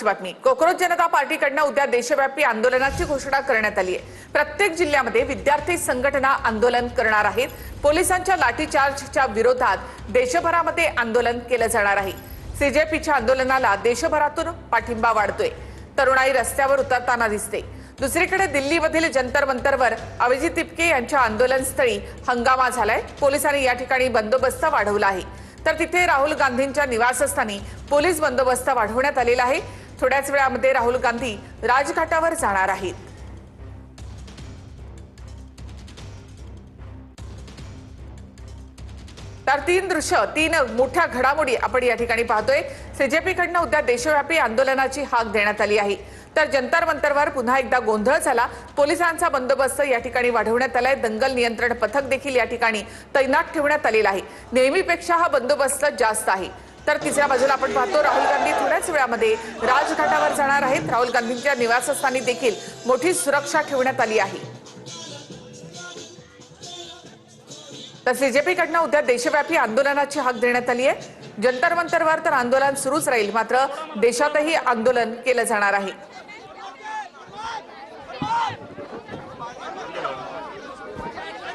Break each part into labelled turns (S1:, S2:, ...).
S1: बातमी कॉकरोच जनता पार्टीकडून उद्या देशव्यापी आंदोलनाची घोषणा करण्यात आली आहे। प्रत्येक जिल्ह्यामध्ये विद्यार्थी संघटना आंदोलन करणार आहेत। पोलिसांच्या लाठीचार्जच्या विरोधात देशभरामध्ये आंदोलन केले जाणार आहे। सीजेपीच्या आंदोलनाला देशभरातून पाठिंबा वाढतोय। तरुणाई रस्त्यावर उतरताना दिसते। दुसरीकडे दिल्लीमधील जंतर मंतरवर अभिजित तिपके यांच्या आंदोलनस्थळी हंगामा झालाय। पोलिसांनी या ठिकाणी बंदोबस्त वाढवला आहे। तर तिथे राहुल गांधींच्या निवासस्थानी पोलीस बंदोबस्त वाढवण्यात आलेला आहे। थोड्याच वेळामध्ये राहुल गांधी राजघाटावर जाणार आहेत। तर तीन मोठ्या घडामोडी आपण या ठिकाणी पाहतोय। सीजेपीकडून उद्या देशव्यापी आंदोलनाची हाक देण्यात आली आहे। तर जंतर मंतरवर पुन्हा एकदा गोंधळ झाला। पोलिसांचा बंदोबस्त या ठिकाणी वाढवण्यात आलाय। दंगल नियंत्रण पथक देखील या ठिकाणी तैनात ठेवण्यात आलेला आहे। नेहमीपेक्षा हा बंदोबस्त जास्त आहे। तर तिसऱ्या बाजूला आपण पाहतो राहुल गांधी थोड्याच वेळामध्ये राजघाटावर जाणार आहेत। राहुल गांधींच्या निवासस्थानी देखील मोठी सुरक्षा ठेवण्यात आली आहे। तर सीजेपीकडून उद्या देशव्यापी आंदोलनाची हाक देण्यात आली आहे। जंतर मंतरवर तर आंदोलन सुरूच राहील, मात्र देशातही आंदोलन केलं जाणार आहे।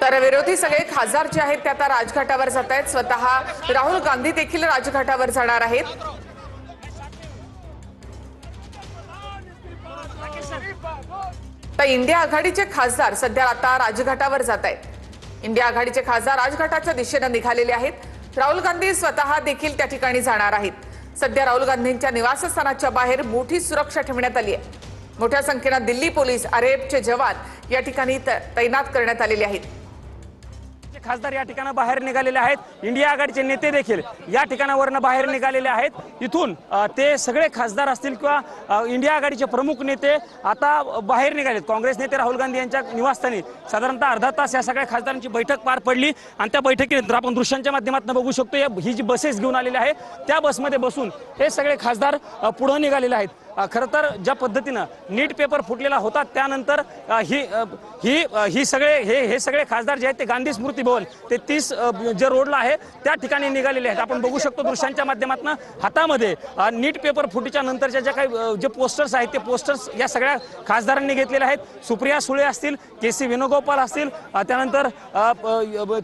S1: तर विरोधी सगळे खासदार जे आहेत ते आता राजघाटावर जात आहेत। स्वतः राहुल गांधी देखील राजघाटावर जाणार आहेत। तर इंडिया आघाडीचे खासदार सध्या आता राजघाटावर जात आहेत। इंडिया आघाडीचे खासदार राजघाटाच्या दिशेने निघालेले आहेत। राहुल गांधी स्वतः देखील त्या ठिकाणी जाणार आहेत। सध्या राहुल गांधींच्या निवासस्थानाच्या बाहेर मोठी सुरक्षा ठेवण्यात आली आहे। मोठ्या संख्येने दिल्ली पोलीस आरएएफचे जवान या ठिकाणी तैनात करण्यात आलेले आहेत।
S2: खासदार या ठिकाणा बाहेर निघालेले आहेत। इंडिया आघाडीचे नेते देखील या ठिकाणावरून बाहेर निघालेले आहेत। इथून ते सगळे खासदार असतील किंवा इंडिया आघाडीचे प्रमुख नेते आता बाहेर निघालेत। काँग्रेस नेते राहुल गांधी यांच्या निवासस्थानी साधारणतः अर्धा तास या सगळ्या खासदारांची बैठक पार पडली आणि त्या बैठकीनंतर आपण दृश्यांच्या माध्यमातून बघू शकतो ही जी बसेस घेऊन आलेली आहे त्या बसमध्ये बसून हे सगळे खासदार पुढे निघालेले आहेत। खरं तर ज्या पद्धतीनं नीट पेपर फुटलेला होता त्यानंतर हे सगळे खासदार जे आहेत ते गांधी स्मृती भवन ते 30 जे रोडला आहे त्या ठिकाणी निघालेले आहेत। आपण बघू शकतो दृश्यांच्या माध्यमातून हातामध्ये नीट पेपर फुटीच्या नंतरच्या ज्या काही जे पोस्टर्स आहेत ते पोस्टर्स या सगळ्या खासदारांनी घेतलेले आहेत। सुप्रिया सुळे असतील, केसी वेणुगोपाल असतील, त्यानंतर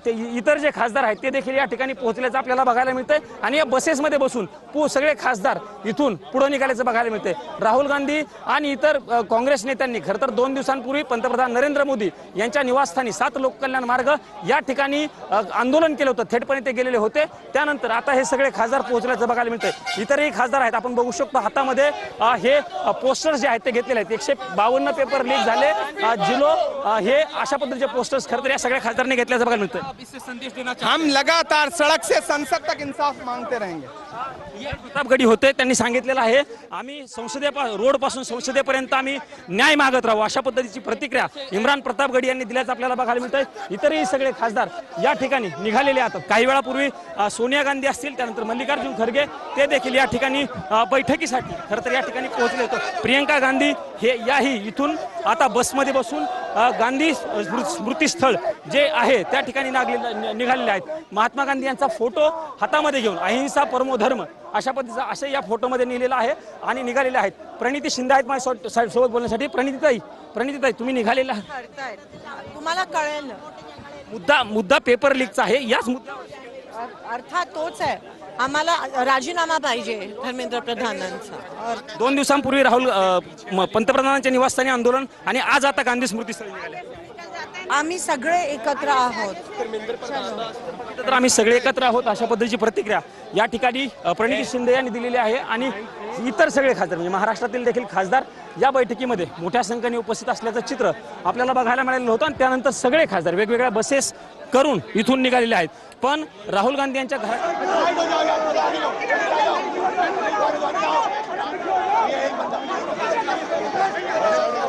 S2: इतर जे खासदार आहेत ते देखील या ठिकाणी पोहोचल्याचं आपल्याला बघायला मिळतंय आणि या बसेसमध्ये बसून सगळे खासदार इथून पुढे निघाल्याचं बघायला मिळतंय। राहुल गांधी आणि इतर काँग्रेस नेत्यांनी खरं तर 2 दिवसांपूर्वी पंतप्रधान नरेंद्र मोदी यांच्या निवासस्थानी 7 लोककल्याण मार्ग या ठिकाणी आंदोलन केलं होतं। थेटपणे ते गेलेले होते। त्यानंतर आता हे सगळे खासदार पोहोचल्याचं बघायला मिळतंय। इतरही खासदार आहेत, आपण बघू शकतो हातामध्ये हे पोस्टर्स जे आहेत ते घेतलेले आहेत। 152 पेपर लीक झाले जिलो हे अशा पद्धतीचे पोस्टर्स खरं तर या सगळ्या खासदारांनी घेतल्याचं बघायला मिळतंय।
S3: हम लगातार सड़क से संसद तक इंसाफ मांगते रहेंगे।
S2: प्रतापगडी होते त्यांनी सांगितलेलं आहे आम्ही रोड पासून संसदेपर्यंत आम्ही न्याय मागत राहू, अशा पद्धतीची प्रतिक्रिया इम्रान प्रतापगडी यांनी दिल्याचं आपल्याला बघायला मिळतंय। इतरही सगळे खासदार या ठिकाणी निघालेले आहेत। काही वेळापूर्वी सोनिया गांधी असतील, त्यानंतर मल्लिकार्जुन खरगे ते देखील या ठिकाणी बैठकीसाठी खरं तर या ठिकाणी पोहोचले होते। प्रियंका गांधी हे याही इथून आता बसमध्ये बसून गांधी स्मृतीस्थळ जे आहे त्या ठिकाणी निघालेले आहेत। महात्मा गांधी यांचा फोटो हातामध्ये घेऊन अहिंसा परमो धर्म अशा पद्धतीचा असे या फोटोमध्ये लिहिलेलं आहे आणि निघालेले आहेत। प्रणिती शिंदे आहेत माझ्या सोबत बोलण्यासाठी। प्रणितीताई तुम्ही निघालेला
S4: तुम्हाला कळेल
S2: मुद्दा पेपर लीकचा आहे। याच मुद्दा
S4: अर्थात तोच आहे, आम्हाला राजीनामा पाहिजे धर्मेंद्र प्रधानांचा।
S2: 2 दिवसांपूर्वी राहुल पंतप्रधानांच्या निवासस्थानी आंदोलन आणि आज आता गांधी स्मृतीस्थळी निघाले।
S4: आम्ही सगळे एकत्र आहोत।
S2: तर आम्ही सगळे एकत्र आहोत अशा पद्धतीची प्रतिक्रिया या ठिकाणी प्रणिती शिंदे यांनी दिलेली आहे आणि इतर सगळे खासदार म्हणजे महाराष्ट्रातील देखील खासदार या बैठकीमध्ये मोठ्या संख्येने उपस्थित असल्याचं चित्र आपल्याला बघायला मिळालेलं होतं। आणि त्यानंतर सगळे खासदार वेगवेगळ्या बसेस करून इथून निघालेले आहेत। पण राहुल गांधी यांच्या घरात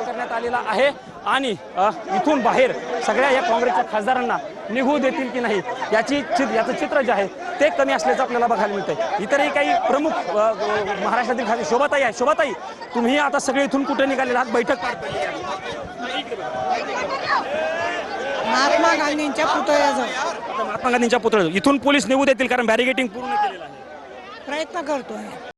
S2: करण्यात आलेला आहे आणि इथून बाहेर सगळ्या या काँग्रेसच्या खासदारांना निघू देतील की नाही याचं चित्र जे आहे ते कमी असल्याचं आपल्याला बघायला मिळतंय। इतरही काही प्रमुख महाराष्ट्रातील खासदार शोभाताई आहे। शोभाताई तुम्ही आता सगळे इथून कुठे निघालेला आहात? बैठक
S4: महात्मा गांधींच्या पुतळ्याजवळ
S2: इथून पोलीस निघू देतील कारण बॅरिगेटिंग पूर्ण केलेलं आहे।
S4: प्रयत्न करतोय।